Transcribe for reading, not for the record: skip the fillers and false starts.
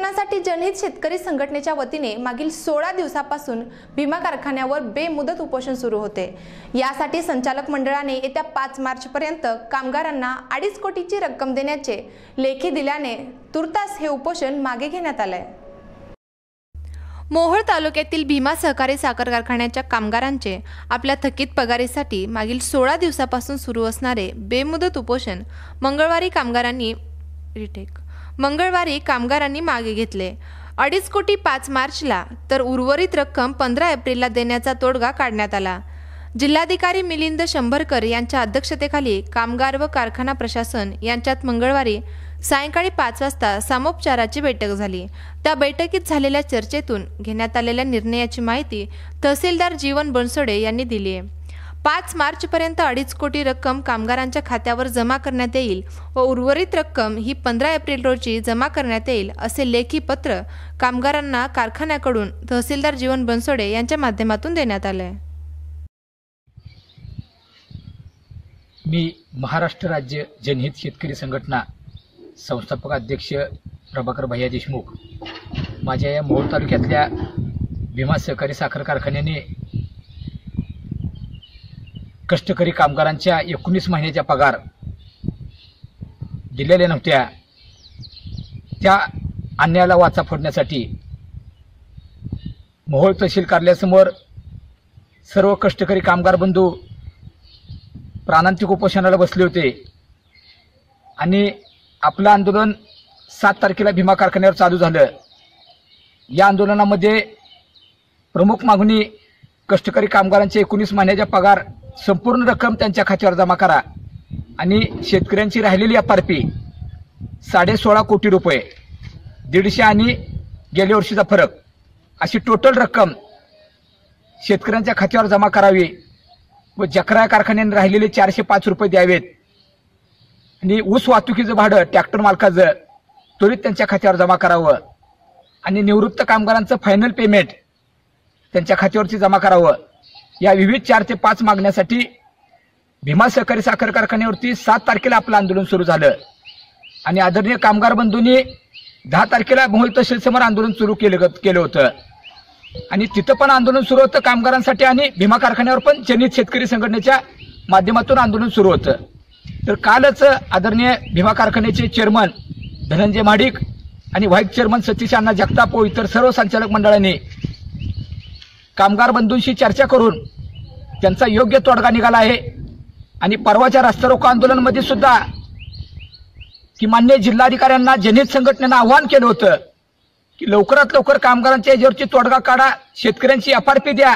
आरक्षणासाठी जनहित शेतकरी संघटनेच्या वतीने मागील 16 दिवसापासून भीमा कारखान्यावर बेमुदत उपोषण सुरू होते। यासाठी संचालक मंडळाने येत्या 5 मार्च पर्यंत कामगारांना 2.5 कोटीची रक्कम देण्याचे लेखी दिल्याने तुर्तास हे उपोषण मागे घेण्यात आले। मोहोळ तालुक्यातील भीमा सहकारी साखर कारखान्याच्या कामगारांचे आपल्या थकीत पगारीसाठी मागील 16 दिवसापासून सुरू असणारे बेमुदत उपोषण मंगळवारी कामगारांनी मागे घेतले। 2.5 कोटी 5 मार्चला तर उर्वरित रक्कम 15 एप्रिलला देण्याचा तोडगा काढण्यात आला। जिल्हाधिकारी मिलिंद शंभरकर यांच्या अध्यक्षतेखाली कामगार व कारखाना प्रशासन यांच्यात मंगळवारी सायंकाळी 5 वाजता सामोपचाराची बैठक झाली। त्या बैठकीत झालेल्या चर्चेतून घेण्यात आलेल्या निर्णयाची माहिती तहसीलदार जीवन बनसोडे यांनी दिली आहे। 5 मार्चपर्यंत 2.5 कोटी रक्कम कामगारांच्या खात्यावर जमा करण्यात येईल व उर्वरित रक्कम ही 15 एप्रिल रोजी जमा करण्यात येईल असे लेखी पत्र कामगारांना कारखान्याकडून तहसीलदार जीवन बनसोडे यांच्या माध्यमातून देण्यात आले। मी महाराष्ट्र राज्य जनहित शेतकरी संघटना संस्थापक अध्यक्ष प्रभाकर भैया देशमुख माझ्या या मोहोळ तालुक्यातल्या भीमा सहकारी साखर कारखान्याने कष्टकरी कामगारांच्या 19 महिन्याच्या पगार दिलेल्या नव्हत्या, त्या अन्यायाला वाचा फोडण्यासाठी मोहोळ तहसील कार्यालयासमोर सर्व कष्टकरी कामगार बंधू प्राणांतिक उपोषणाला बसले होते आणि आपलं आंदोलन 7 तारखेला भीमा कारखान्यावर चालू झालं। या आंदोलनामध्ये प्रमुख मागणी कष्टकरी कामगारांचे 19 महिन्याचा पगार संपूर्ण रक्कम त्यांच्या खात्यावर जमा करा आणि शेतकऱ्यांची राहिलेली एफआरपी 16.5 कोटी रुपये, 150 आणि गेल्या वर्षीचा फरक अशी टोटल रक्कम शेतकऱ्यांच्या खात्यावर जमा करावी व जकरा कारखान्याने राहिलेले 405 रुपये द्यावेत आणि ऊस वाहतुकीचं भाडं ट्रॅक्टर मालकाचं त्वरित त्यांच्या खात्यावर जमा करावं आणि निवृत्त कामगारांचं फायनल पेमेंट त्यांच्या खात्यावरती जमा करावं। या विविध 4 ते 5 मागण्यासाठी भीमा सहकारी साखर कारखान्यावरती 7 तारखेला आपलं आंदोलन सुरू झालं आणि आदरणीय कामगार बंधूंनी 10 तारखेला मोहोळ तहसीलसमोर आंदोलन सुरू केलं होतं आणि तिथं पण आंदोलन सुरू होतं कामगारांसाठी आणि भीमा कारखान्यावर पण जनहित शेतकरी संघटनेच्या माध्यमातून आंदोलन सुरू होतं। तर कालच आदरणीय भीमा कारखान्याचे चेअरमन धनंजय महाडिक आणि व्हाईस चेअरमन सतीश अण्णा जगताप व इतर सर्व संचालक मंडळांनी कामगार बंधूंशी चर्चा करून त्यांचा योग्य तोडगा निघाला आहे आणि परवाच्या रस्ता रोको आंदोलनामध्ये सुद्धा की माननीय जिल्हाधिकाऱ्यांना जनहित संघटनेनं आवाहन केलं होतं की लवकरात लवकर कामगारांच्या याच्यावरची तोडगा काढा, शेतकऱ्यांची एफआरपी द्या